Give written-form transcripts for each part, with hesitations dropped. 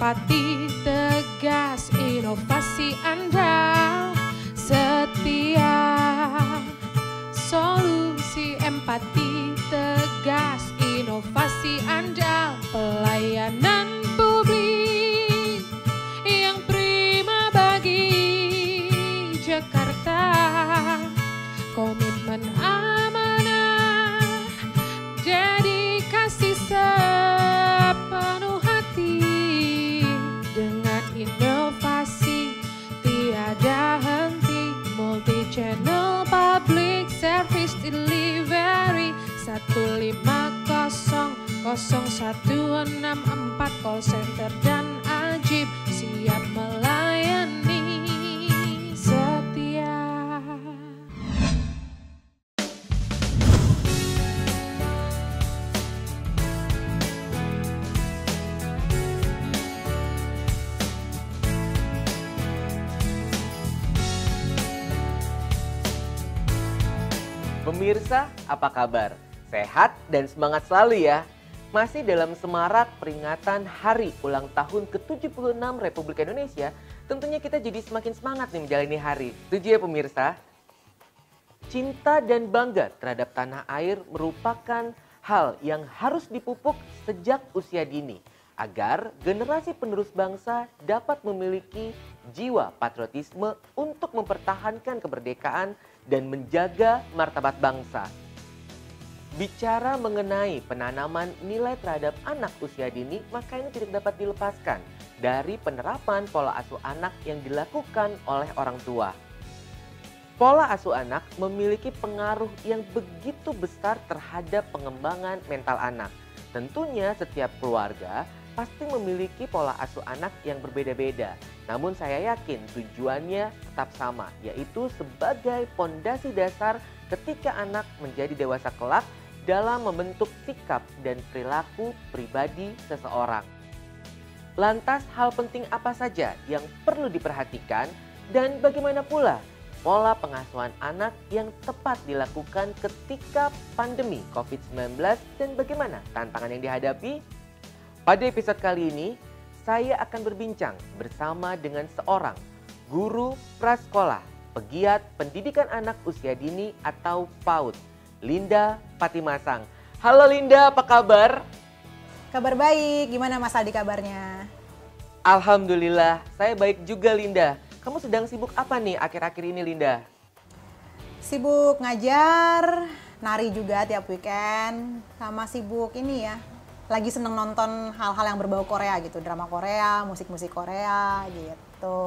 empati tegas, inovasi andal setia. Solusi empati tegas, inovasi andal, pelayanan publik yang prima bagi Jakarta. Komitmen amanah, dedikasi sepenuh hati, dengan inovasi tiada henti, multi channel public service delivery 1500164 call center dan ajib siap melayani setia. Pemirsa, apa kabar? Sehat dan semangat selalu ya. Masih dalam semarak peringatan hari ulang tahun ke-76 Republik Indonesia, tentunya kita jadi semakin semangat nih menjalani hari. Setuju ya pemirsa? Cinta dan bangga terhadap tanah air merupakan hal yang harus dipupuk sejak usia dini, agar generasi penerus bangsa dapat memiliki jiwa patriotisme untuk mempertahankan kemerdekaan dan menjaga martabat bangsa. Bicara mengenai penanaman nilai terhadap anak usia dini, maka ini tidak dapat dilepaskan dari penerapan pola asuh anak yang dilakukan oleh orang tua. Pola asuh anak memiliki pengaruh yang begitu besar terhadap pengembangan mental anak. Tentunya setiap keluarga pasti memiliki pola asuh anak yang berbeda-beda. Namun saya yakin tujuannya tetap sama, yaitu sebagai pondasi dasar ketika anak menjadi dewasa kelak dalam membentuk sikap dan perilaku pribadi seseorang. Lantas hal penting apa saja yang perlu diperhatikan dan bagaimana pula pola pengasuhan anak yang tepat dilakukan ketika pandemi COVID-19 dan bagaimana tantangan yang dihadapi? Pada episode kali ini, saya akan berbincang bersama dengan seorang guru prasekolah, pegiat pendidikan anak usia dini atau PAUD, Linda Patimasang. Halo Linda, apa kabar? Kabar baik, gimana Mas Aldi kabarnya? Alhamdulillah, saya baik juga Linda. Kamu sedang sibuk apa nih akhir-akhir ini Linda? Sibuk ngajar, nari juga tiap weekend, sama sibuk ini ya. Lagi seneng nonton hal-hal yang berbau Korea gitu, drama Korea, musik-musik Korea gitu.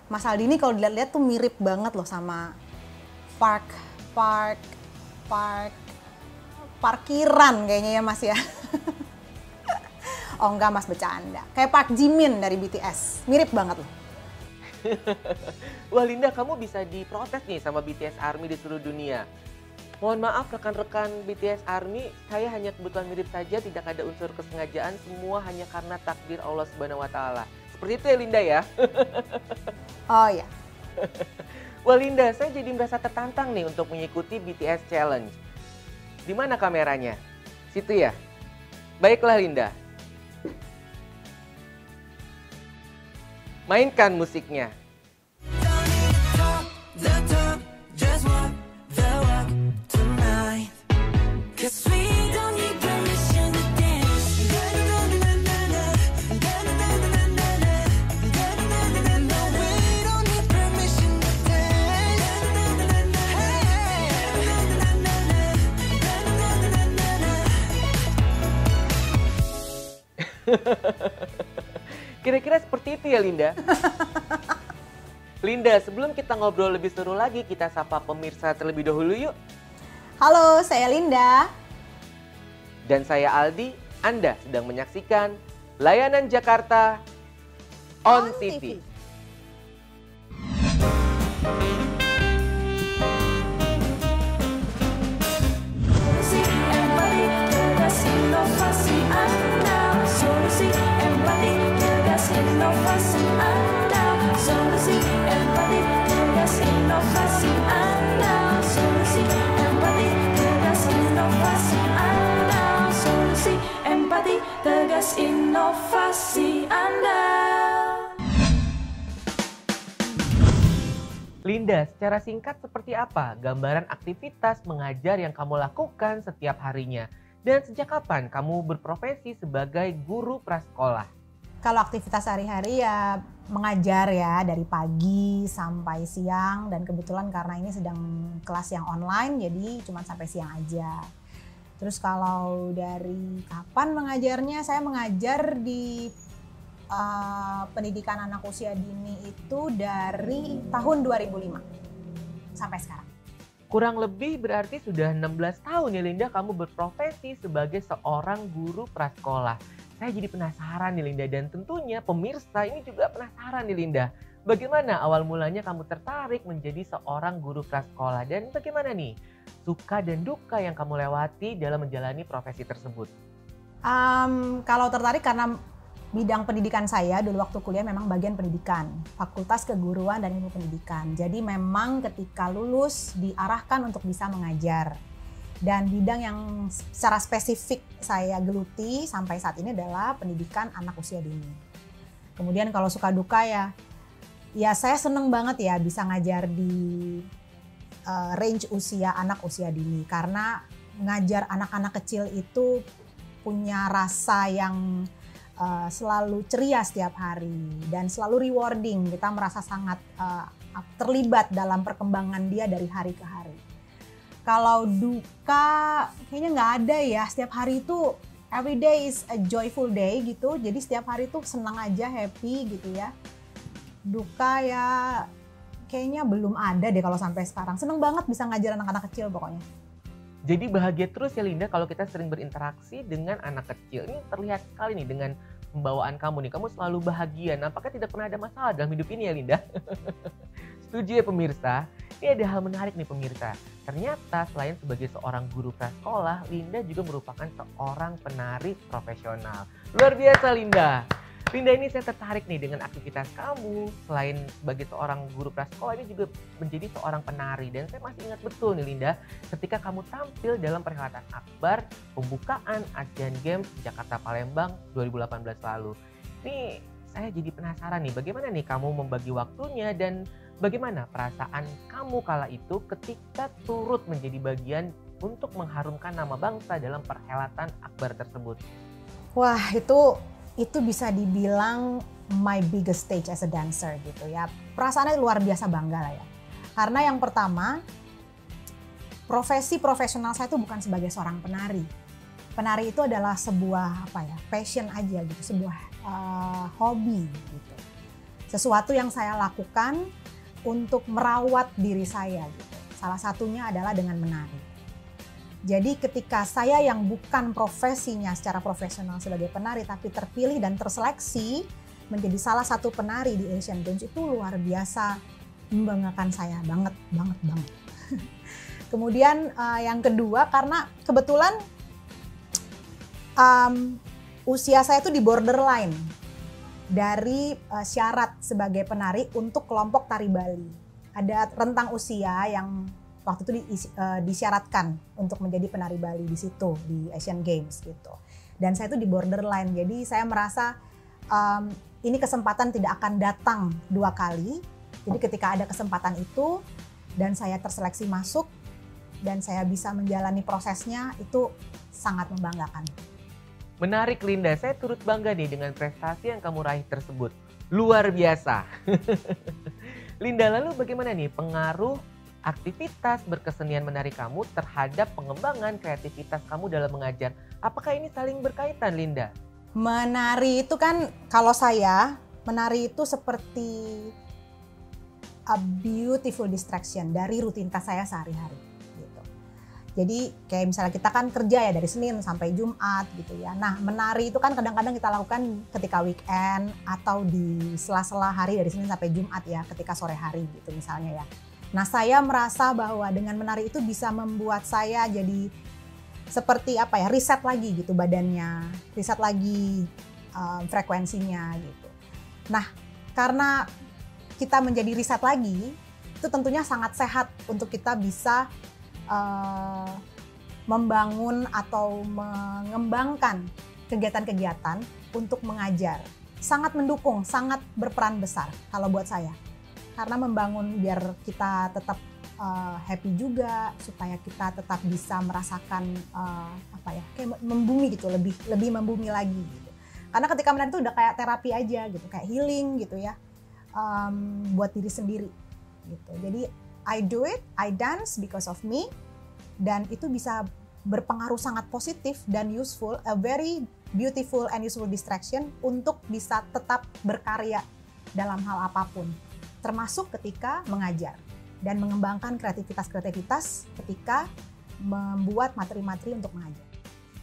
Mas Aldi ini kalau dilihat-lihat tuh mirip banget loh sama parkiran kayaknya ya Mas ya. Oh enggak Mas, bercanda. Kayak Park Jimin dari BTS, mirip banget loh. Wah Linda, kamu bisa diprotes nih sama BTS ARMY di seluruh dunia. Mohon maaf rekan-rekan BTS ARMY, saya hanya kebetulan mirip saja, tidak ada unsur kesengajaan, semua hanya karena takdir Allah Subhanahu wa Ta'ala. Seperti itu ya Linda ya? Oh ya. Wah Linda, saya jadi merasa tertantang nih untuk mengikuti BTS Challenge. Di mana kameranya? Situ ya? Baiklah Linda. Mainkan musiknya. Kira-kira seperti itu ya Linda? Linda, sebelum kita ngobrol lebih seru lagi, kita sapa pemirsa terlebih dahulu yuk. Halo, saya Linda. Dan saya Aldi, Anda sedang menyaksikan Layanan Jakarta on TV. podcast inovasi Anda. Linda, secara singkat seperti apa gambaran aktivitas mengajar yang kamu lakukan setiap harinya? Dan sejak kapan kamu berprofesi sebagai guru prasekolah? Kalau aktivitas sehari-hari ya mengajar ya dari pagi sampai siang, dan kebetulan karena ini sedang kelas yang online jadi cuma sampai siang aja. Terus kalau dari kapan mengajarnya, saya mengajar di pendidikan anak usia dini itu dari tahun 2005 sampai sekarang. Kurang lebih berarti sudah 16 tahun ya Linda kamu berprofesi sebagai seorang guru prasekolah. Saya jadi penasaran nih Linda, dan tentunya pemirsa ini juga penasaran nih Linda. Bagaimana awal mulanya kamu tertarik menjadi seorang guru prasekolah, dan bagaimana nih suka dan duka yang kamu lewati dalam menjalani profesi tersebut? Kalau tertarik karena bidang pendidikan saya dulu waktu kuliah memang bagian pendidikan, Fakultas Keguruan dan Ilmu Pendidikan. Jadi memang ketika lulus diarahkan untuk bisa mengajar. Dan bidang yang secara spesifik saya geluti sampai saat ini adalah pendidikan anak usia dini. Kemudian kalau suka duka ya saya seneng banget ya bisa ngajar di range usia anak usia dini. Karena ngajar anak-anak kecil itu punya rasa yang selalu ceria setiap hari dan selalu rewarding. Kita merasa sangat terlibat dalam perkembangan dia dari hari ke hari. Kalau duka kayaknya nggak ada ya, setiap hari itu every day is a joyful day gitu, jadi setiap hari itu senang aja, happy gitu ya. Duka ya kayaknya belum ada deh kalau sampai sekarang, seneng banget bisa ngajar anak-anak kecil pokoknya. Jadi bahagia terus ya Linda kalau kita sering berinteraksi dengan anak kecil. Ini terlihat sekali nih dengan pembawaan kamu nih, kamu selalu bahagia, nampaknya tidak pernah ada masalah dalam hidup ini ya Linda. Setuju ya pemirsa? Ini ada hal menarik nih pemirsa. Ternyata selain sebagai seorang guru prasekolah, Linda juga merupakan seorang penari profesional. Luar biasa Linda. Linda, ini saya tertarik nih dengan aktivitas kamu. Selain sebagai seorang guru prasekolah, ini juga menjadi seorang penari. Dan saya masih ingat betul nih Linda, ketika kamu tampil dalam perhelatan akbar pembukaan Asian Games Jakarta Palembang 2018 lalu. Ini saya jadi penasaran nih, bagaimana nih kamu membagi waktunya dan bagaimana perasaan kamu kala itu ketika turut menjadi bagian untuk mengharumkan nama bangsa dalam perhelatan akbar tersebut? Wah, itu bisa dibilang my biggest stage as a dancer gitu ya. Perasaannya luar biasa bangga lah ya. Karena yang pertama, profesi profesional saya itu bukan sebagai seorang penari. Penari itu adalah sebuah passion aja gitu, sebuah hobi gitu. Sesuatu yang saya lakukan untuk merawat diri saya gitu. Salah satunya adalah dengan menari. Jadi ketika saya yang bukan profesinya secara profesional sebagai penari tapi terpilih dan terseleksi menjadi salah satu penari di Asian Games, itu luar biasa membanggakan saya banget. Kemudian yang kedua, karena kebetulan usia saya itu di borderline dari syarat sebagai penari untuk kelompok tari Bali. Ada rentang usia yang waktu itu disyaratkan untuk menjadi penari Bali di situ, di Asian Games gitu. Dan saya itu di borderline, jadi saya merasa ini kesempatan tidak akan datang dua kali. Jadi ketika ada kesempatan itu dan saya terseleksi masuk dan saya bisa menjalani prosesnya, itu sangat membanggakan. Menarik Linda, saya turut bangga nih dengan prestasi yang kamu raih tersebut. Luar biasa. Linda, lalu bagaimana nih pengaruh aktivitas berkesenian menari kamu terhadap pengembangan kreativitas kamu dalam mengajar? Apakah ini saling berkaitan Linda? Menari itu kan, kalau saya, menari itu seperti a beautiful distraction dari rutinitas saya sehari-hari. Gitu. Jadi kayak misalnya kita kan kerja ya dari Senin sampai Jumat gitu ya. Nah, menari itu kan kadang-kadang kita lakukan ketika weekend atau di sela-sela hari dari Senin sampai Jumat ya, ketika sore hari gitu misalnya ya. Nah, saya merasa bahwa dengan menari itu bisa membuat saya jadi seperti riset lagi gitu badannya, riset lagi frekuensinya gitu. Nah, karena kita menjadi riset lagi, itu tentunya sangat sehat untuk kita bisa membangun atau mengembangkan kegiatan-kegiatan untuk mengajar. Sangat mendukung, sangat berperan besar kalau buat saya. Karena membangun biar kita tetap happy juga, supaya kita tetap bisa merasakan kayak membumi gitu, lebih membumi lagi gitu. Karena ketika menari itu udah kayak terapi aja gitu, kayak healing gitu ya, buat diri sendiri gitu. Jadi I do it, I dance because of me, dan itu bisa berpengaruh sangat positif dan useful, a very beautiful and useful distraction untuk bisa tetap berkarya dalam hal apapun, termasuk ketika mengajar dan mengembangkan kreativitas ketika membuat materi-materi untuk mengajar.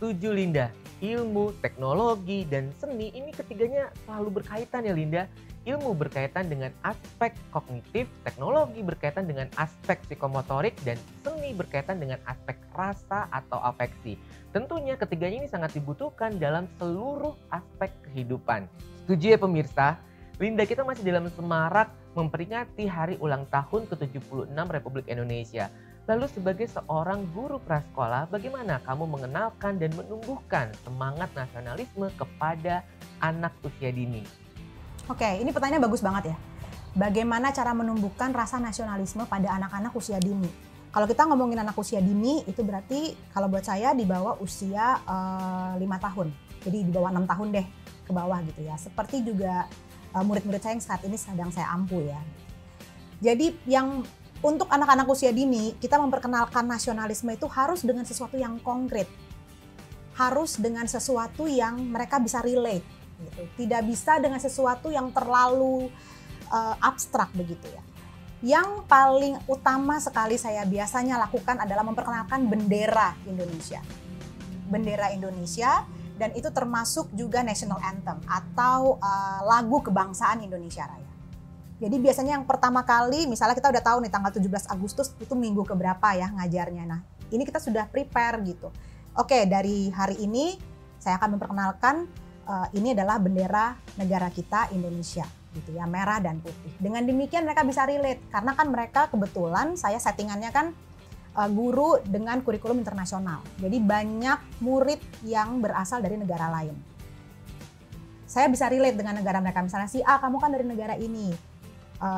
Setuju Linda, ilmu, teknologi, dan seni ini ketiganya selalu berkaitan ya Linda. Ilmu berkaitan dengan aspek kognitif, teknologi berkaitan dengan aspek psikomotorik, dan seni berkaitan dengan aspek rasa atau afeksi. Tentunya ketiganya ini sangat dibutuhkan dalam seluruh aspek kehidupan. Setuju ya pemirsa? Linda, kita masih dalam semarak memperingati hari ulang tahun ke-76 Republik Indonesia. Lalu sebagai seorang guru prasekolah, bagaimana kamu mengenalkan dan menumbuhkan semangat nasionalisme kepada anak usia dini? Oke, ini pertanyaan bagus banget ya. Bagaimana cara menumbuhkan rasa nasionalisme pada anak-anak usia dini? Kalau kita ngomongin anak usia dini, itu berarti kalau buat saya di bawah usia 5 tahun. Jadi di bawah 6 tahun deh ke bawah gitu ya. Seperti juga murid-murid saya yang saat ini sedang saya ampu ya. Jadi yang untuk anak-anak usia dini, kita memperkenalkan nasionalisme itu harus dengan sesuatu yang konkret. Harus dengan sesuatu yang mereka bisa relate. Gitu. Tidak bisa dengan sesuatu yang terlalu abstrak begitu ya. Yang paling utama sekali saya biasanya lakukan adalah memperkenalkan bendera Indonesia. Bendera Indonesia, dan itu termasuk juga national anthem atau lagu kebangsaan Indonesia Raya. Jadi biasanya yang pertama kali, misalnya kita udah tahu nih tanggal 17 Agustus itu minggu keberapa ya ngajarnya. Nah ini kita sudah prepare gitu. Oke, dari hari ini saya akan memperkenalkan ini adalah bendera negara kita Indonesia gitu ya, merah dan putih. Dengan demikian mereka bisa relate karena kan mereka kebetulan saya settingannya kan guru dengan kurikulum internasional. Jadi banyak murid yang berasal dari negara lain. Saya bisa relate dengan negara mereka, misalnya si A, kamu kan dari negara ini,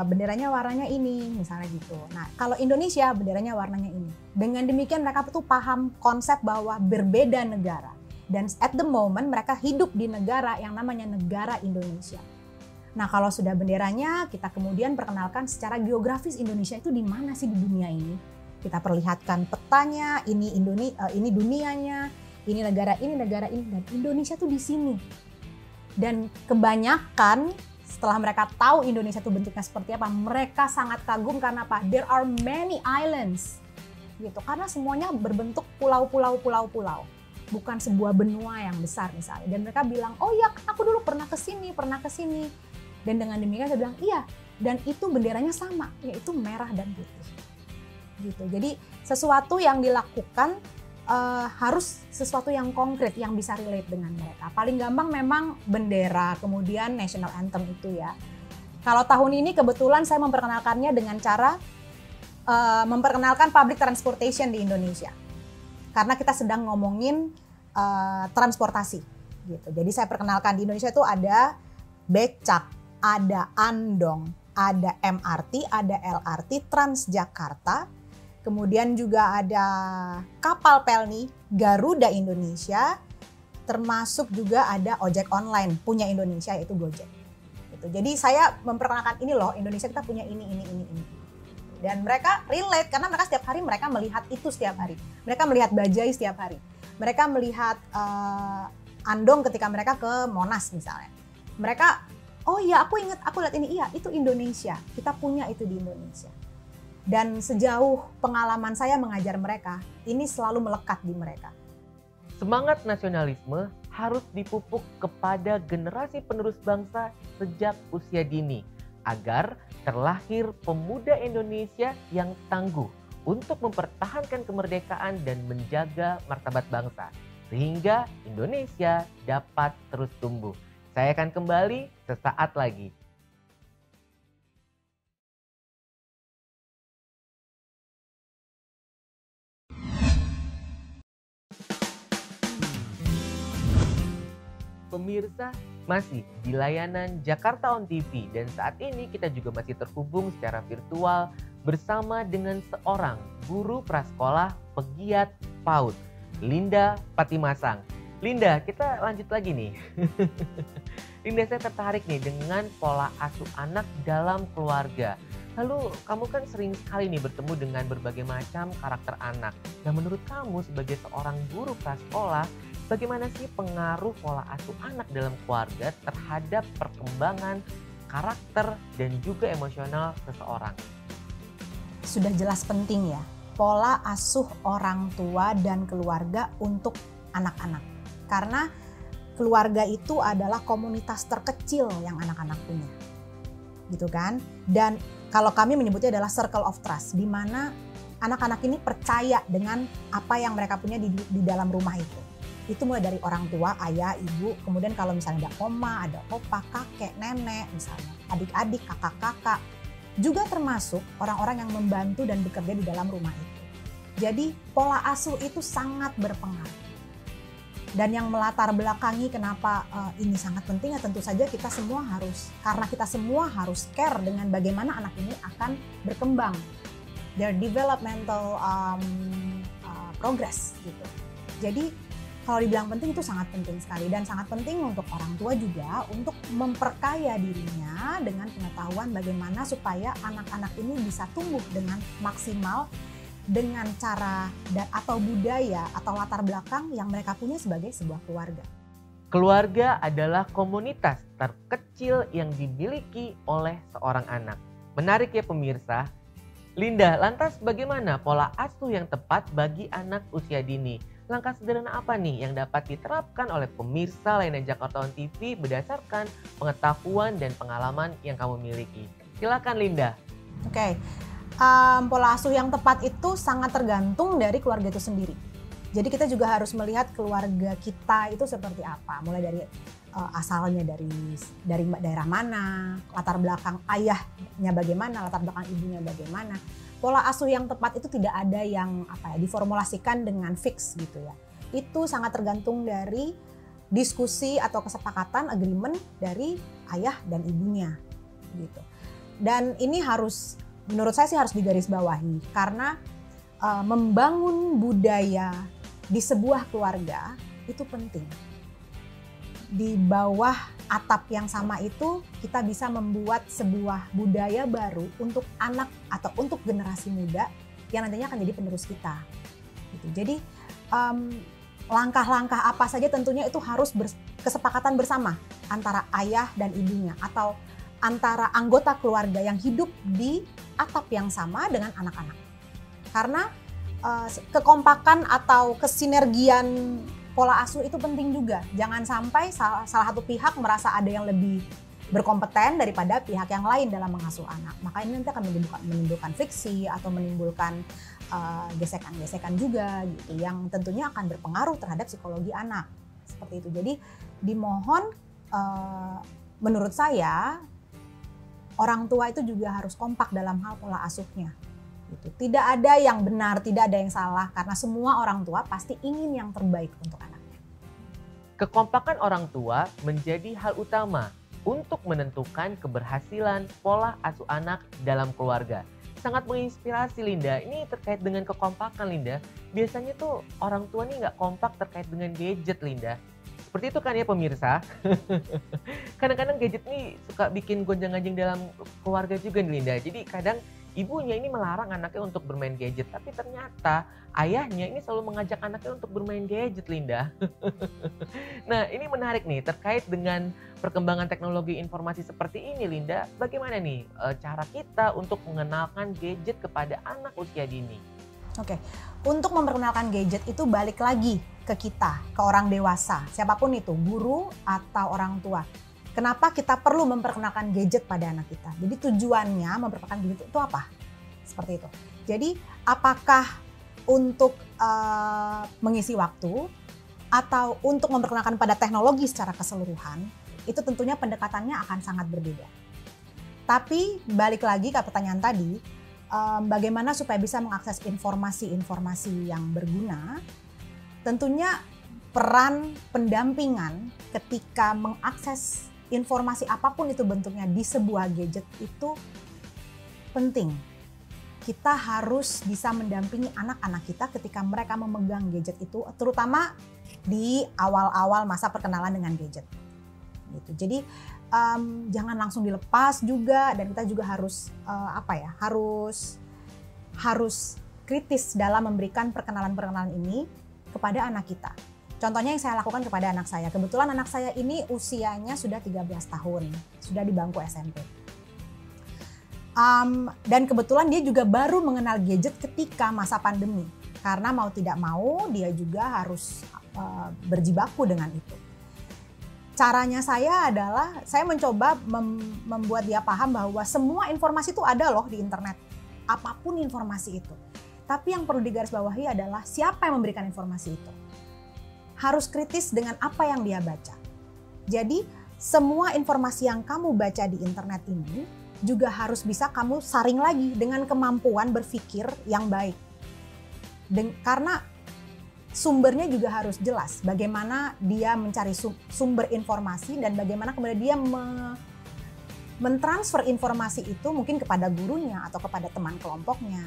benderanya warnanya ini, misalnya gitu. Nah kalau Indonesia benderanya warnanya ini. Dengan demikian mereka tuh paham konsep bahwa berbeda negara. Dan at the moment mereka hidup di negara yang namanya negara Indonesia. Nah kalau sudah benderanya, kita kemudian perkenalkan secara geografis Indonesia itu di mana sih di dunia ini. Kita perlihatkan petanya, ini dunianya, ini negara ini, dan Indonesia tuh di sini. Dan kebanyakan setelah mereka tahu Indonesia itu bentuknya seperti apa, mereka sangat kagum karena apa? There are many islands, gitu. Karena semuanya berbentuk pulau-pulau. Bukan sebuah benua yang besar misalnya. Dan mereka bilang, oh ya aku dulu pernah ke sini. Dan dengan demikian saya bilang, iya. Dan itu benderanya sama, yaitu merah dan putih. Gitu. Jadi sesuatu yang dilakukan harus sesuatu yang konkret, yang bisa relate dengan mereka. Paling gampang memang bendera, kemudian national anthem itu ya. Kalau tahun ini kebetulan saya memperkenalkannya dengan cara memperkenalkan public transportation di Indonesia. Karena kita sedang ngomongin transportasi gitu. Jadi saya perkenalkan di Indonesia itu ada becak, ada andong, ada MRT, ada LRT, Transjakarta. Kemudian juga ada kapal pelni Garuda Indonesia, termasuk juga ada ojek online punya Indonesia yaitu Gojek. Gitu. Jadi saya memperkenalkan ini loh, Indonesia kita punya ini. Dan mereka relate karena mereka setiap hari mereka melihat itu setiap hari. Mereka melihat bajai setiap hari. Mereka melihat andong ketika mereka ke Monas misalnya. Mereka, oh iya aku ingat, aku lihat ini, iya itu Indonesia. Kita punya itu di Indonesia. Dan sejauh pengalaman saya mengajar mereka, ini selalu melekat di mereka. Semangat nasionalisme harus dipupuk kepada generasi penerus bangsa sejak usia dini, agar terlahir pemuda Indonesia yang tangguh untuk mempertahankan kemerdekaan dan menjaga martabat bangsa, sehingga Indonesia dapat terus tumbuh. Saya akan kembali sesaat lagi. Pemirsa, masih di layanan Jakarta On TV dan saat ini kita juga masih terhubung secara virtual bersama dengan seorang guru prasekolah pegiat PAUD, Linda Patimasang. Linda, kita lanjut lagi nih. Linda, saya tertarik nih dengan pola asuh anak dalam keluarga. Lalu kamu kan sering sekali nih bertemu dengan berbagai macam karakter anak. Nah, menurut kamu sebagai seorang guru prasekolah, bagaimana sih pengaruh pola asuh anak dalam keluarga terhadap perkembangan karakter dan juga emosional seseorang? Sudah jelas penting ya, pola asuh orang tua dan keluarga untuk anak-anak. Karena keluarga itu adalah komunitas terkecil yang anak-anak punya. Gitu kan? Dan kalau kami menyebutnya adalah circle of trust, di mana anak-anak ini percaya dengan apa yang mereka punya di dalam rumah itu. Itu mulai dari orang tua, ayah, ibu, kemudian kalau misalnya ada oma, ada opa, kakek, nenek, misalnya adik-adik, kakak-kakak, juga termasuk orang-orang yang membantu dan bekerja di dalam rumah itu. Jadi pola asuh itu sangat berpengaruh. Dan yang melatar belakangi kenapa ini sangat penting ya tentu saja kita semua harus, karena kita semua harus care dengan bagaimana anak ini akan berkembang. Their developmental progress gitu. Jadi kalau dibilang penting itu sangat penting sekali dan sangat penting untuk orang tua juga untuk memperkaya dirinya dengan pengetahuan bagaimana supaya anak-anak ini bisa tumbuh dengan maksimal dengan cara dan atau budaya atau latar belakang yang mereka punya sebagai sebuah keluarga. Keluarga adalah komunitas terkecil yang dimiliki oleh seorang anak. Menarik ya pemirsa. Linda, lantas bagaimana pola asuh yang tepat bagi anak usia dini? Langkah sederhana apa nih yang dapat diterapkan oleh pemirsa layanan Jakarta On TV berdasarkan pengetahuan dan pengalaman yang kamu miliki? Silakan Linda. Oke. Pola asuh yang tepat itu sangat tergantung dari keluarga itu sendiri. Jadi kita juga harus melihat keluarga kita itu seperti apa. Mulai dari asalnya dari daerah mana, latar belakang ayahnya bagaimana, latar belakang ibunya bagaimana. Pola asuh yang tepat itu tidak ada yang diformulasikan dengan fix gitu ya. Itu sangat tergantung dari diskusi atau kesepakatan agreement dari ayah dan ibunya gitu. Dan ini harus menurut saya sih harus digarisbawahi karena membangun budaya di sebuah keluarga itu penting. Di bawah atap yang sama itu kita bisa membuat sebuah budaya baru untuk anak atau untuk generasi muda yang nantinya akan jadi penerus kita. Gitu. Jadi langkah-langkah apa saja tentunya itu harus kesepakatan bersama antara ayah dan ibunya atau antara anggota keluarga yang hidup di atap yang sama dengan anak-anak. Karena kekompakan atau kesinergian pola asuh itu penting juga. Jangan sampai salah satu pihak merasa ada yang lebih berkompeten daripada pihak yang lain dalam mengasuh anak. Maka ini nanti akan menimbulkan friksi atau menimbulkan gesekan-gesekan juga gitu yang tentunya akan berpengaruh terhadap psikologi anak. Seperti itu. Jadi dimohon menurut saya orang tua itu juga harus kompak dalam hal pola asuhnya. Gitu. Tidak ada yang benar, tidak ada yang salah karena semua orang tua pasti ingin yang terbaik untuk anaknya. Kekompakan orang tua menjadi hal utama untuk menentukan keberhasilan pola asuh anak dalam keluarga. Sangat menginspirasi Linda. Ini terkait dengan kekompakan Linda. Biasanya tuh orang tua nih nggak kompak terkait dengan gadget Linda. Seperti itu kan ya pemirsa. Kadang-kadang gadget nih suka bikin gonjang-ganjing dalam keluarga juga nih Linda. Jadi kadang ibunya ini melarang anaknya untuk bermain gadget. Tapi ternyata ayahnya ini selalu mengajak anaknya untuk bermain gadget Linda. Nah ini menarik nih terkait dengan perkembangan teknologi informasi seperti ini Linda. Bagaimana nih cara kita untuk mengenalkan gadget kepada anak usia dini? Oke, untuk memperkenalkan gadget itu balik lagi ke kita, ke orang dewasa, siapapun itu, guru atau orang tua. Kenapa kita perlu memperkenalkan gadget pada anak kita? Jadi tujuannya memperkenalkan gadget itu apa? Seperti itu. Jadi apakah untuk mengisi waktu atau untuk memperkenalkan pada teknologi secara keseluruhan, itu tentunya pendekatannya akan sangat berbeda. Tapi balik lagi ke pertanyaan tadi, bagaimana supaya bisa mengakses informasi-informasi yang berguna, tentunya peran pendampingan ketika mengakses informasi apapun itu bentuknya di sebuah gadget itu penting. Kita harus bisa mendampingi anak-anak kita ketika mereka memegang gadget itu, terutama di awal-awal masa perkenalan dengan gadget. Gitu. Jadi jangan langsung dilepas juga, dan kita juga harus harus kritis dalam memberikan perkenalan-perkenalan ini kepada anak kita. Contohnya yang saya lakukan kepada anak saya. Kebetulan anak saya ini usianya sudah 13 tahun, sudah di bangku SMP. Dan kebetulan dia juga baru mengenal gadget ketika masa pandemi. Karena mau tidak mau dia juga harus berjibaku dengan itu. Caranya saya adalah saya mencoba membuat dia paham bahwa semua informasi itu ada loh di internet. Apapun informasi itu. Tapi yang perlu digarisbawahi adalah siapa yang memberikan informasi itu. Harus kritis dengan apa yang dia baca. Jadi semua informasi yang kamu baca di internet ini juga harus bisa kamu saring lagi dengan kemampuan berpikir yang baik. Karena sumbernya juga harus jelas. Bagaimana dia mencari sumber informasi dan bagaimana kemudian dia mentransfer informasi itu mungkin kepada gurunya atau kepada teman kelompoknya.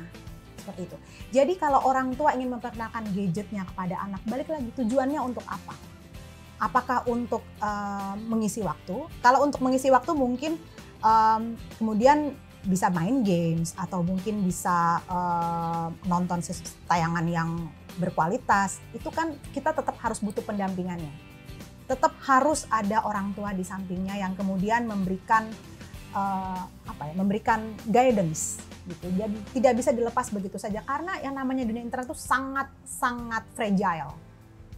Seperti itu. Jadi kalau orang tua ingin memperkenalkan gadgetnya kepada anak, balik lagi tujuannya untuk apa? Apakah untuk mengisi waktu? Kalau untuk mengisi waktu mungkin kemudian bisa main games atau mungkin bisa nonton tayangan yang berkualitas. Itu kan kita tetap harus butuh pendampingannya. Tetap harus ada orang tua di sampingnya yang kemudian memberikan memberikan guidance gitu. Jadi tidak bisa dilepas begitu saja karena yang namanya dunia internet itu sangat fragile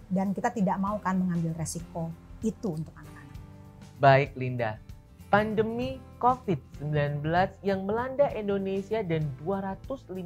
dan kita tidak mau kan mengambil resiko itu untuk anak-anak. Baik Linda, pandemi COVID-19 yang melanda Indonesia dan 215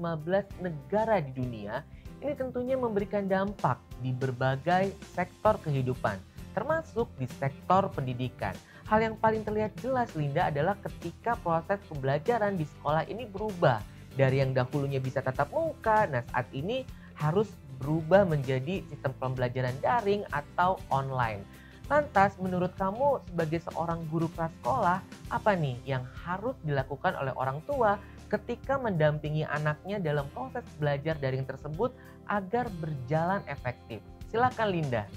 negara di dunia ini tentunya memberikan dampak di berbagai sektor kehidupan, termasuk di sektor pendidikan. Hal yang paling terlihat jelas Linda adalah ketika proses pembelajaran di sekolah ini berubah. Dari yang dahulunya bisa tatap muka, nah saat ini harus berubah menjadi sistem pembelajaran daring atau online. Lantas menurut kamu sebagai seorang guru prasekolah, apa nih yang harus dilakukan oleh orang tua ketika mendampingi anaknya dalam proses belajar daring tersebut agar berjalan efektif? Silakan Linda.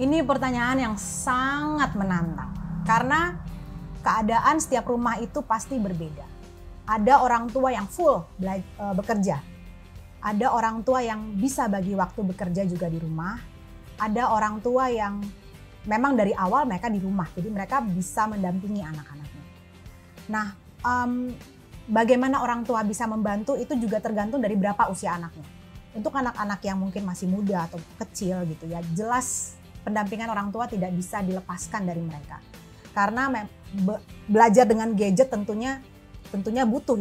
Ini pertanyaan yang sangat menantang karena keadaan setiap rumah itu pasti berbeda. Ada orang tua yang full bekerja, ada orang tua yang bisa bagi waktu bekerja juga di rumah, ada orang tua yang memang dari awal mereka di rumah, jadi mereka bisa mendampingi anak-anaknya. Nah, bagaimana orang tua bisa membantu itu juga tergantung dari berapa usia anaknya. Untuk anak-anak yang mungkin masih muda atau kecil gitu ya, jelas pendampingan orang tua tidak bisa dilepaskan dari mereka. Karena belajar dengan gadget tentunya butuh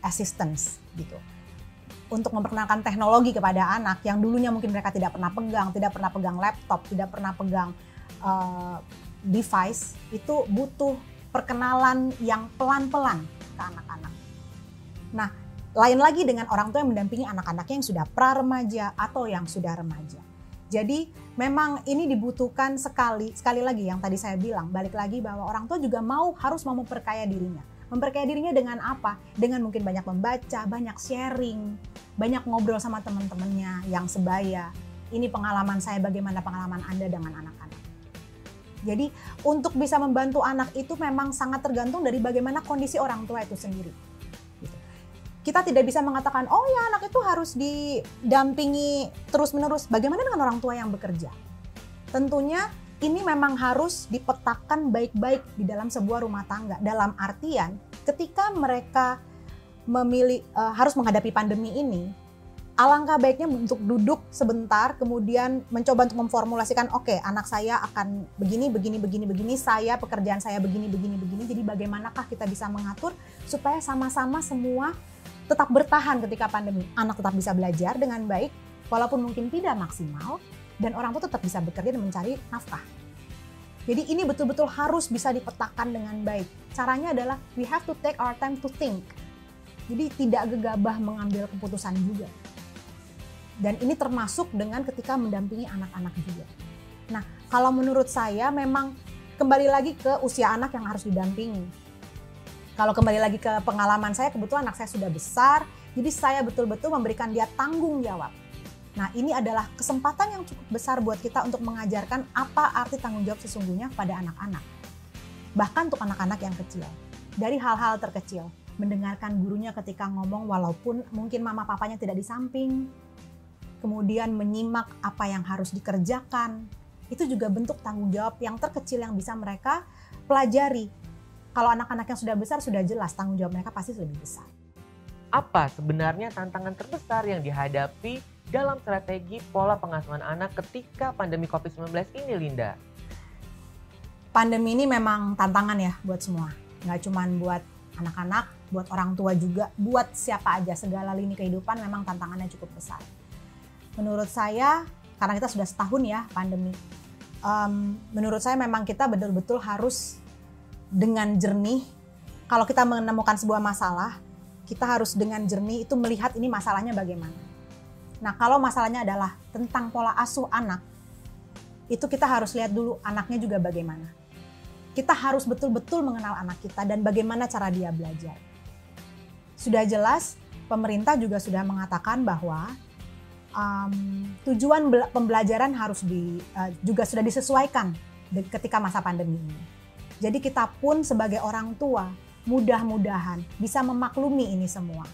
assistance gitu. Untuk memperkenalkan teknologi kepada anak yang dulunya mungkin mereka tidak pernah pegang laptop, tidak pernah pegang device, itu butuh perkenalan yang pelan-pelan ke anak-anak. Nah, lain lagi dengan orang tua yang mendampingi anak-anaknya yang sudah pra-remaja atau yang sudah remaja. Jadi memang ini dibutuhkan sekali lagi yang tadi saya bilang, balik lagi bahwa orang tua juga harus mau memperkaya dirinya. Memperkaya dirinya dengan apa? Dengan mungkin banyak membaca, banyak sharing, banyak ngobrol sama teman-temannya yang sebaya. Ini pengalaman saya, bagaimana pengalaman Anda dengan anak-anak. Jadi untuk bisa membantu anak itu memang sangat tergantung dari bagaimana kondisi orang tua itu sendiri. Kita tidak bisa mengatakan, oh ya anak itu harus didampingi terus-menerus. Bagaimana dengan orang tua yang bekerja? Tentunya ini memang harus dipetakan baik-baik di dalam sebuah rumah tangga. Dalam artian ketika mereka harus menghadapi pandemi ini, alangkah baiknya untuk duduk sebentar kemudian mencoba untuk memformulasikan, oke, anak saya akan begini, saya pekerjaan saya begini. Jadi bagaimanakah kita bisa mengatur supaya sama-sama semua tetap bertahan ketika pandemi. Anak tetap bisa belajar dengan baik, walaupun mungkin tidak maksimal, dan orang tua tetap bisa bekerja dan mencari nafkah. Jadi ini betul-betul harus bisa dipetakan dengan baik. Caranya adalah we have to take our time to think. Jadi tidak gegabah mengambil keputusan juga. Dan ini termasuk dengan ketika mendampingi anak-anak juga. Nah, kalau menurut saya memang kembali lagi ke usia anak yang harus didampingi. Kalau kembali lagi ke pengalaman saya, kebetulan anak saya sudah besar, jadi saya betul-betul memberikan dia tanggung jawab. Nah, ini adalah kesempatan yang cukup besar buat kita untuk mengajarkan apa arti tanggung jawab sesungguhnya pada anak-anak. Bahkan untuk anak-anak yang kecil. Dari hal-hal terkecil, mendengarkan gurunya ketika ngomong walaupun mungkin mama papanya tidak di samping, kemudian menyimak apa yang harus dikerjakan, itu juga bentuk tanggung jawab yang terkecil yang bisa mereka pelajari. Kalau anak-anak yang sudah besar sudah jelas tanggung jawab mereka pasti lebih besar. Apa sebenarnya tantangan terbesar yang dihadapi dalam strategi pola pengasuhan anak ketika pandemi COVID-19 ini, Linda? Pandemi ini memang tantangan ya buat semua. Nggak cuma buat anak-anak, buat orang tua juga, buat siapa aja. Segala lini kehidupan memang tantangannya cukup besar. Menurut saya, karena kita sudah setahun ya pandemi, menurut saya memang kita betul-betul harus dengan jernih. Kalau kita menemukan sebuah masalah, kita harus dengan jernih itu melihat ini masalahnya bagaimana. Nah, kalau masalahnya adalah tentang pola asuh anak, itu kita harus lihat dulu anaknya juga bagaimana. Kita harus betul-betul mengenal anak kita dan bagaimana cara dia belajar. Sudah jelas, pemerintah juga sudah mengatakan bahwa tujuan pembelajaran harus juga sudah disesuaikan ketika masa pandemi ini. Jadi kita pun sebagai orang tua mudah-mudahan bisa memaklumi ini semua.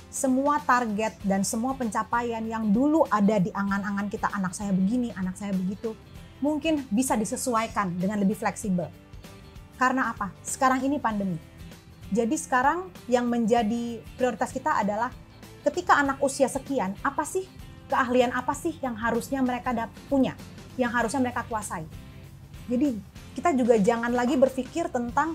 Semua target dan semua pencapaian yang dulu ada di angan-angan kita, anak saya begini, anak saya begitu, mungkin bisa disesuaikan dengan lebih fleksibel. Karena apa? Sekarang ini pandemi. Jadi sekarang yang menjadi prioritas kita adalah ketika anak usia sekian, apa sih keahlian apa sih yang harusnya mereka punya, yang harusnya mereka kuasai. Jadi kita juga jangan lagi berpikir tentang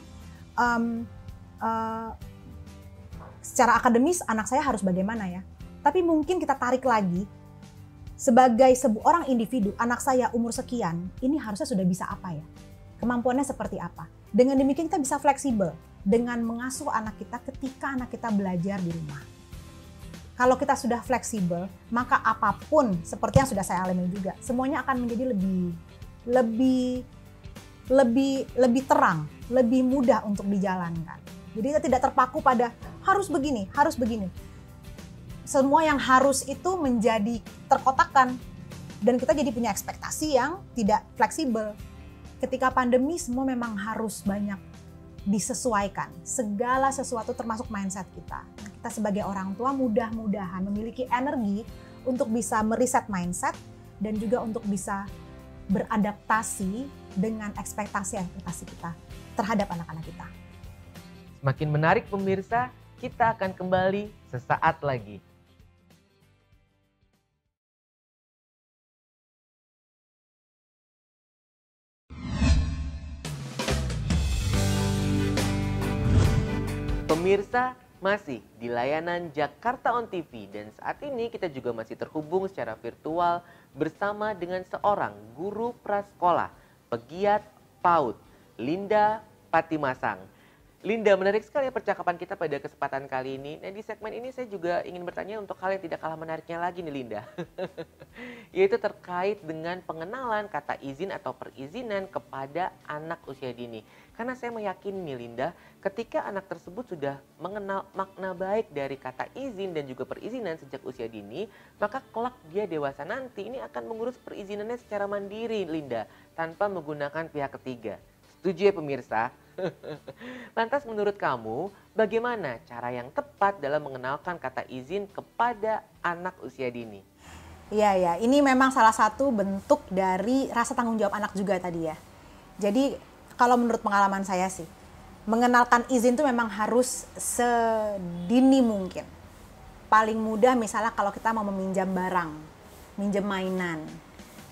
secara akademis anak saya harus bagaimana ya. Tapi mungkin kita tarik lagi sebagai seorang individu, anak saya umur sekian, ini harusnya sudah bisa apa ya? Kemampuannya seperti apa? Dengan demikian kita bisa fleksibel dengan mengasuh anak kita ketika anak kita belajar di rumah. Kalau kita sudah fleksibel, maka apapun seperti yang sudah saya alami juga, semuanya akan menjadi lebih terang, lebih mudah untuk dijalankan. Jadi kita tidak terpaku pada harus begini, harus begini. Semua yang harus itu menjadi terkotakkan dan kita jadi punya ekspektasi yang tidak fleksibel. Ketika pandemi semua memang harus banyak disesuaikan. Segala sesuatu termasuk mindset kita. Kita sebagai orang tua mudah-mudahan memiliki energi untuk bisa meriset mindset dan juga untuk bisa beradaptasi dengan ekspektasi-ekspektasi kita terhadap anak-anak kita. Semakin menarik pemirsa, kita akan kembali sesaat lagi. Pemirsa, masih di layanan Jakarta On TV dan saat ini kita juga masih terhubung secara virtual bersama dengan seorang guru prasekolah, pegiat PAUD, Linda Patimasang. Linda, menarik sekali ya percakapan kita pada kesempatan kali ini. Nah, di segmen ini saya juga ingin bertanya untuk hal yang tidak kalah menariknya lagi nih Linda. Yaitu terkait dengan pengenalan kata izin atau perizinan kepada anak usia dini. Karena saya meyakini nih Linda, ketika anak tersebut sudah mengenal makna baik dari kata izin dan juga perizinan sejak usia dini, maka kelak dia dewasa nanti ini akan mengurus perizinannya secara mandiri Linda, tanpa menggunakan pihak ketiga. Setuju ya pemirsa? Lantas menurut kamu, bagaimana cara yang tepat dalam mengenalkan kata izin kepada anak usia dini? Iya, ini memang salah satu bentuk dari rasa tanggung jawab anak juga tadi ya. Jadi kalau menurut pengalaman saya sih, mengenalkan izin itu memang harus sedini mungkin. Paling mudah misalnya kalau kita mau meminjam barang, minjem mainan,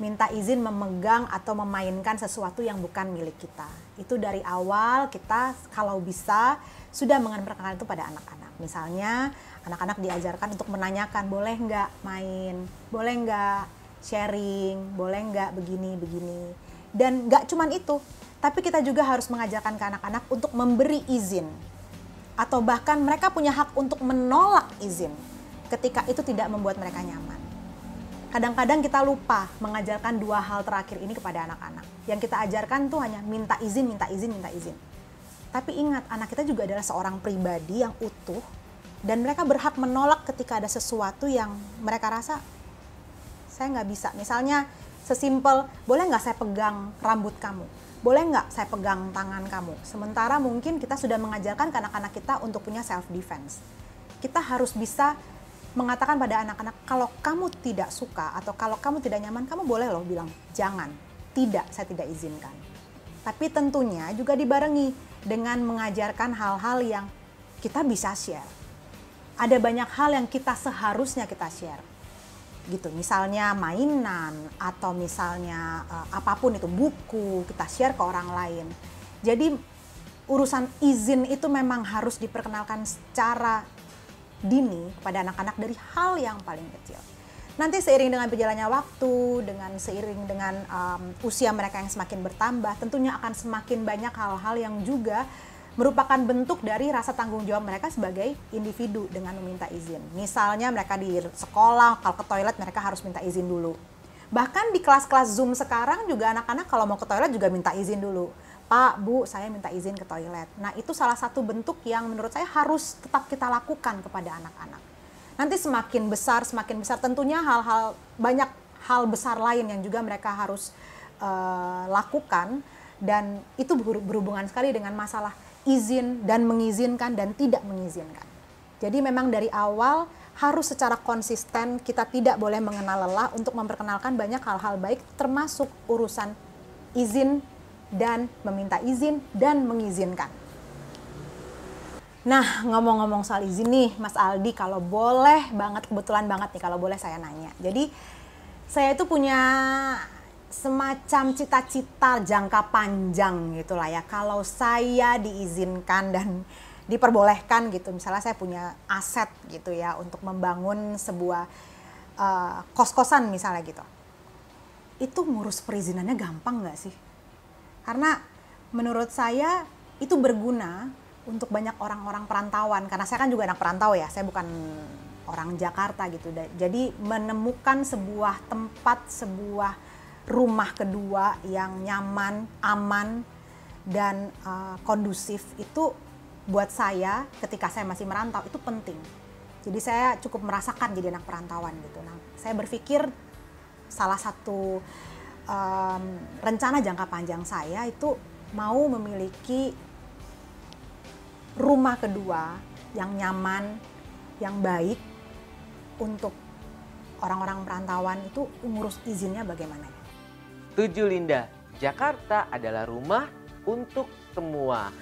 minta izin memegang atau memainkan sesuatu yang bukan milik kita. Itu dari awal kita kalau bisa sudah mengenalkan itu pada anak-anak. Misalnya anak-anak diajarkan untuk menanyakan boleh nggak main, boleh nggak sharing, boleh nggak begini-begini. Dan nggak cuman itu, tapi kita juga harus mengajarkan ke anak-anak untuk memberi izin. Atau bahkan mereka punya hak untuk menolak izin ketika itu tidak membuat mereka nyaman. Kadang-kadang kita lupa mengajarkan dua hal terakhir ini kepada anak-anak. Yang kita ajarkan tuh hanya minta izin, minta izin, minta izin. Tapi ingat, anak kita juga adalah seorang pribadi yang utuh dan mereka berhak menolak ketika ada sesuatu yang mereka rasa saya nggak bisa. Misalnya sesimpel, boleh nggak saya pegang rambut kamu? Boleh nggak saya pegang tangan kamu? Sementara mungkin kita sudah mengajarkan ke anak-anak kita untuk punya self defense. Kita harus bisa mengatakan pada anak-anak, kalau kamu tidak suka atau kalau kamu tidak nyaman, kamu boleh loh bilang, jangan, tidak, saya tidak izinkan. Tapi tentunya juga dibarengi dengan mengajarkan hal-hal yang kita bisa share. Ada banyak hal yang kita seharusnya kita share. Gitu, misalnya mainan atau misalnya apapun itu, buku, kita share ke orang lain. Jadi urusan izin itu memang harus diperkenalkan secara dini kepada anak-anak dari hal yang paling kecil. Nanti seiring dengan berjalannya waktu, seiring dengan usia mereka yang semakin bertambah, tentunya akan semakin banyak hal-hal yang juga merupakan bentuk dari rasa tanggung jawab mereka sebagai individu dengan meminta izin. Misalnya mereka di sekolah, kalau ke toilet mereka harus minta izin dulu. Bahkan di kelas-kelas Zoom sekarang juga anak-anak kalau mau ke toilet juga minta izin dulu. Pak, Bu, saya minta izin ke toilet. Nah, itu salah satu bentuk yang menurut saya harus tetap kita lakukan kepada anak-anak. Nanti semakin besar tentunya banyak hal besar lain yang juga mereka harus lakukan, dan itu berhubungan sekali dengan masalah izin dan mengizinkan dan tidak mengizinkan. Jadi memang dari awal harus secara konsisten, kita tidak boleh mengenal lelah untuk memperkenalkan banyak hal-hal baik termasuk urusan izin dan meminta izin dan mengizinkan. Nah, ngomong-ngomong soal izin nih, Mas Aldi, kalau boleh banget, kebetulan banget nih kalau boleh saya nanya. Jadi, saya itu punya semacam cita-cita jangka panjang gitu lah ya. Kalau saya diizinkan dan diperbolehkan gitu, misalnya saya punya aset gitu ya untuk membangun sebuah kos-kosan misalnya gitu. Itu ngurus perizinannya gampang nggak sih? Karena menurut saya itu berguna untuk banyak orang-orang perantauan. Karena saya kan juga anak perantau ya, saya bukan orang Jakarta gitu. Jadi menemukan sebuah tempat, sebuah rumah kedua yang nyaman, aman, dan kondusif itu buat saya ketika saya masih merantau itu penting. Jadi saya cukup merasakan jadi anak perantauan gitu. Nah, saya berpikir salah satu rencana jangka panjang saya itu mau memiliki rumah kedua yang nyaman, yang baik untuk orang-orang perantauan. Itu ngurus izinnya bagaimana? Setuju Linda, Jakarta adalah rumah untuk semua.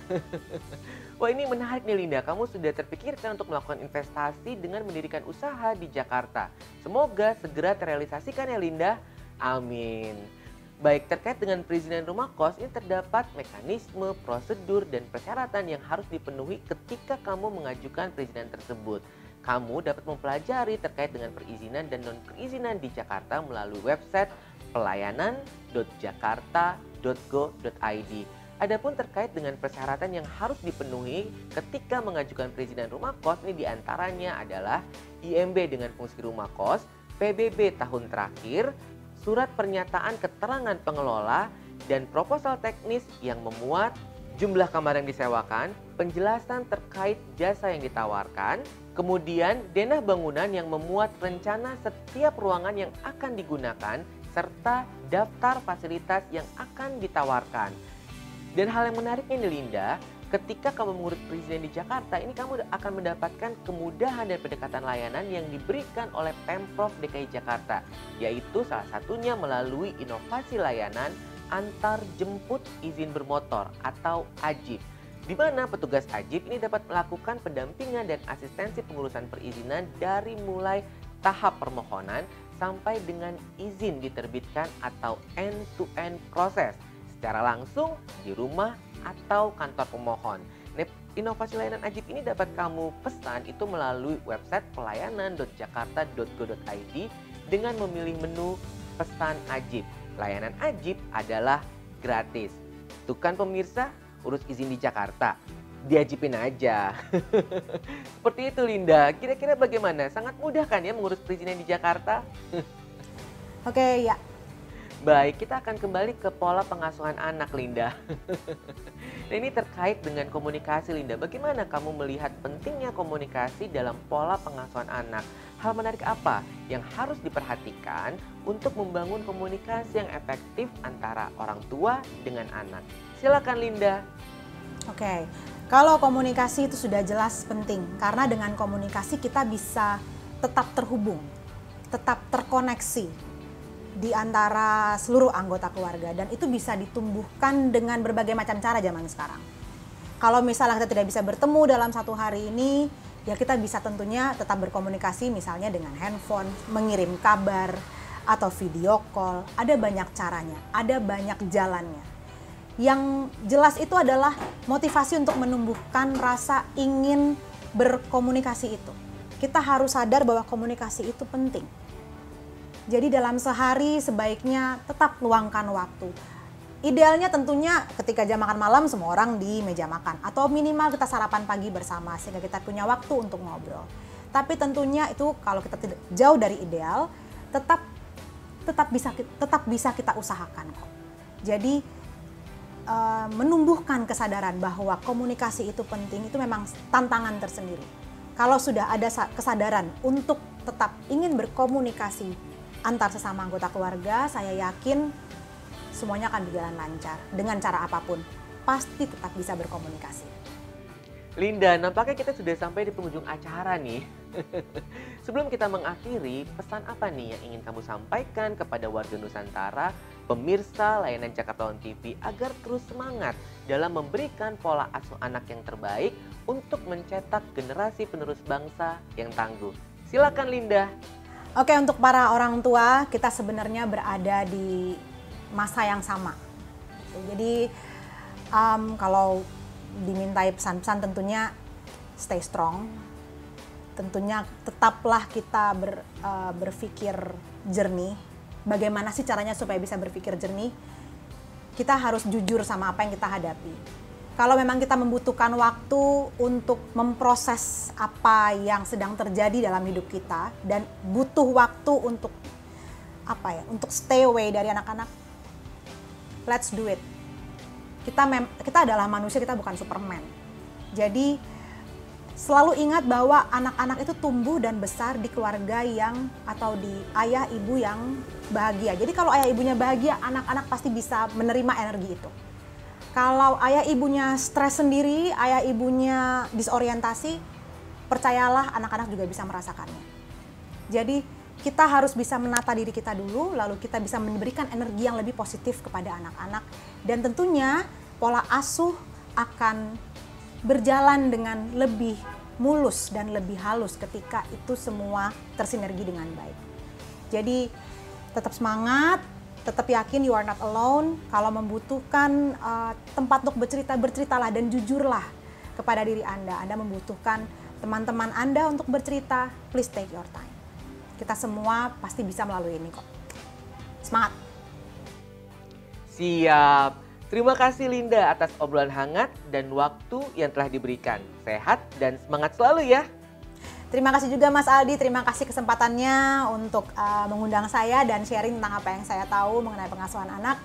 Wah, ini menarik nih Linda, kamu sudah terpikirkan untuk melakukan investasi dengan mendirikan usaha di Jakarta. Semoga segera terrealisasikan ya Linda. Amin. Baik, terkait dengan perizinan rumah kos, ini terdapat mekanisme, prosedur, dan persyaratan yang harus dipenuhi ketika kamu mengajukan perizinan tersebut. Kamu dapat mempelajari terkait dengan perizinan dan non-perizinan di Jakarta melalui website pelayanan.jakarta.go.id. Adapun terkait dengan persyaratan yang harus dipenuhi ketika mengajukan perizinan rumah kos, ini diantaranya adalah IMB dengan fungsi rumah kos, PBB tahun terakhir, surat pernyataan keterangan pengelola, dan proposal teknis yang memuat jumlah kamar yang disewakan, penjelasan terkait jasa yang ditawarkan, kemudian denah bangunan yang memuat rencana setiap ruangan yang akan digunakan, serta daftar fasilitas yang akan ditawarkan. Dan hal yang menariknya nih Linda, ketika kamu mengurus perizinan di Jakarta, ini kamu akan mendapatkan kemudahan dan pendekatan layanan yang diberikan oleh Pemprov DKI Jakarta, yaitu salah satunya melalui inovasi layanan antar jemput izin bermotor atau AJIB, di mana petugas AJIB ini dapat melakukan pendampingan dan asistensi pengurusan perizinan dari mulai tahap permohonan sampai dengan izin diterbitkan atau end-to-end proses secara langsung di rumah atau kantor pemohon. Nah, inovasi layanan AJIB ini dapat kamu pesan itu melalui website pelayanan.jakarta.go.id dengan memilih menu pesan AJIB. Layanan AJIB adalah gratis. Tuh kan pemirsa, urus izin di Jakarta, diajibin aja. Seperti itu Linda, kira-kira bagaimana? Sangat mudah kan ya mengurus perizinan di Jakarta? Oke, ya. Baik, kita akan kembali ke pola pengasuhan anak, Linda. Nah, ini terkait dengan komunikasi, Linda. Bagaimana kamu melihat pentingnya komunikasi dalam pola pengasuhan anak? Hal menarik apa yang harus diperhatikan untuk membangun komunikasi yang efektif antara orang tua dengan anak? Silakan, Linda. Oke, kalau komunikasi itu sudah jelas penting. Karena dengan komunikasi kita bisa tetap terhubung, tetap terkoneksi di antara seluruh anggota keluarga, dan itu bisa ditumbuhkan dengan berbagai macam cara zaman sekarang. Kalau misalnya kita tidak bisa bertemu dalam satu hari ini, ya kita bisa tentunya tetap berkomunikasi misalnya dengan handphone, mengirim kabar, atau video call. Ada banyak caranya, ada banyak jalannya. Yang jelas itu adalah motivasi untuk menumbuhkan rasa ingin berkomunikasi itu. Kita harus sadar bahwa komunikasi itu penting. Jadi dalam sehari sebaiknya tetap luangkan waktu. Idealnya tentunya ketika jam makan malam semua orang di meja makan. Atau minimal kita sarapan pagi bersama sehingga kita punya waktu untuk ngobrol. Tapi tentunya itu kalau kita tidak jauh dari ideal, tetap bisa kita usahakan kok. Jadi menumbuhkan kesadaran bahwa komunikasi itu penting itu memang tantangan tersendiri. Kalau sudah ada kesadaran untuk tetap ingin berkomunikasi antar sesama anggota keluarga, saya yakin semuanya akan berjalan lancar. Dengan cara apapun, pasti tetap bisa berkomunikasi. Linda, nampaknya kita sudah sampai di penghujung acara nih. Sebelum kita mengakhiri, pesan apa nih yang ingin kamu sampaikan kepada warga Nusantara, pemirsa layanan Jakarta On TV agar terus semangat dalam memberikan pola asuh anak yang terbaik untuk mencetak generasi penerus bangsa yang tangguh. Silakan, Linda. Oke, untuk para orang tua, kita sebenarnya berada di masa yang sama. Jadi kalau dimintai pesan-pesan tentunya stay strong. Tentunya tetaplah kita berpikir jernih. Bagaimana sih caranya supaya bisa berpikir jernih? Kita harus jujur sama apa yang kita hadapi. Kalau memang kita membutuhkan waktu untuk memproses apa yang sedang terjadi dalam hidup kita dan butuh waktu untuk untuk stay away dari anak-anak, let's do it. Kita adalah manusia, kita bukan Superman. Jadi selalu ingat bahwa anak-anak itu tumbuh dan besar di keluarga atau di ayah ibu yang bahagia. Jadi kalau ayah ibunya bahagia, anak-anak pasti bisa menerima energi itu. Kalau ayah ibunya stres sendiri, ayah ibunya disorientasi, percayalah anak-anak juga bisa merasakannya. Jadi kita harus bisa menata diri kita dulu, lalu kita bisa memberikan energi yang lebih positif kepada anak-anak. Dan tentunya pola asuh akan berjalan dengan lebih mulus dan lebih halus ketika itu semua tersinergi dengan baik. Jadi tetap semangat. Tetap yakin you are not alone. Kalau membutuhkan tempat untuk bercerita, berceritalah dan jujurlah kepada diri Anda. Anda membutuhkan teman-teman Anda untuk bercerita, please take your time. Kita semua pasti bisa melalui ini kok. Semangat! Siap. Terima kasih Linda atas obrolan hangat dan waktu yang telah diberikan. Sehat dan semangat selalu ya. Terima kasih juga Mas Aldi, terima kasih kesempatannya untuk mengundang saya dan sharing tentang apa yang saya tahu mengenai pengasuhan anak.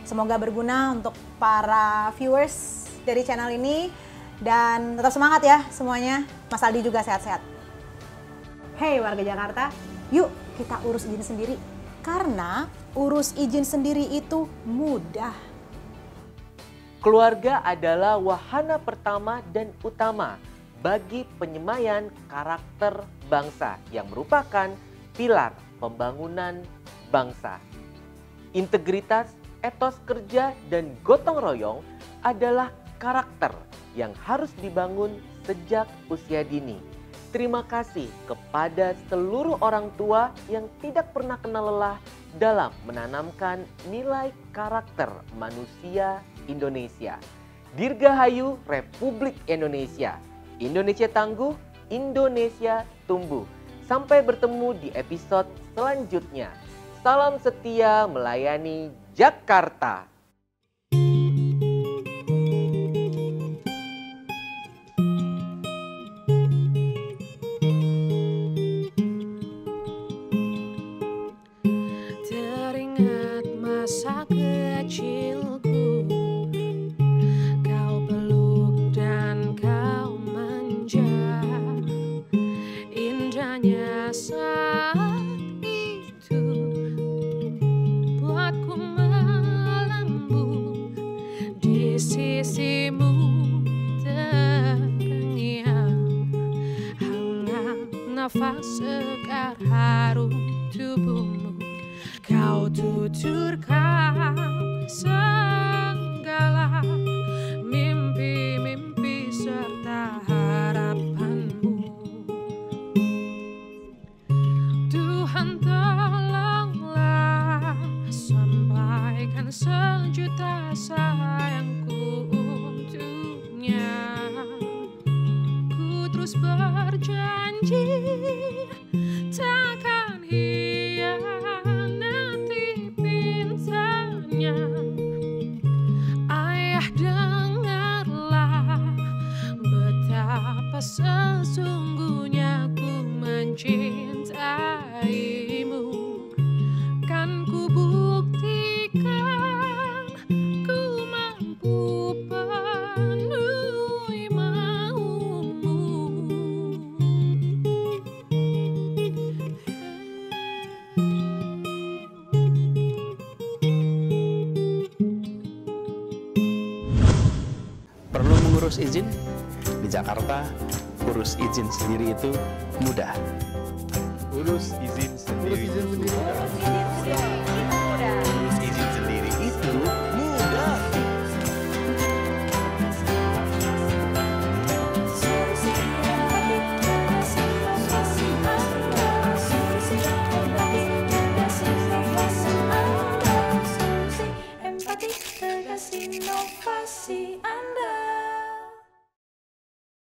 Semoga berguna untuk para viewers dari channel ini dan tetap semangat ya semuanya. Mas Aldi juga sehat-sehat. Hey warga Jakarta, yuk kita urus izin sendiri. Karena urus izin sendiri itu mudah. Keluarga adalah wahana pertama dan utama bagi penyemaian karakter bangsa yang merupakan pilar pembangunan bangsa. Integritas, etos kerja, dan gotong royong adalah karakter yang harus dibangun sejak usia dini. Terima kasih kepada seluruh orang tua yang tidak pernah kenal lelah dalam menanamkan nilai karakter manusia Indonesia. Dirgahayu Republik Indonesia. Indonesia tangguh, Indonesia tumbuh. Sampai bertemu di episode selanjutnya. Salam setia melayani Jakarta. nafas segar harum tubuhmu. Kau tuturkan segala mimpi-mimpi serta harapanmu. Tuhan tolonglah sampaikan sejuta sayangku untuknya. Ku terus berjanji takkan hianati pintanya. Ayah, dengarlah betapa sesungguhnya ku mencintaimu. Kan ku buktikan ku mampu penuhi maumu. Perlu mengurus izin? Di Jakarta, urus izin sendiri itu mudah. Urus izin sendiri.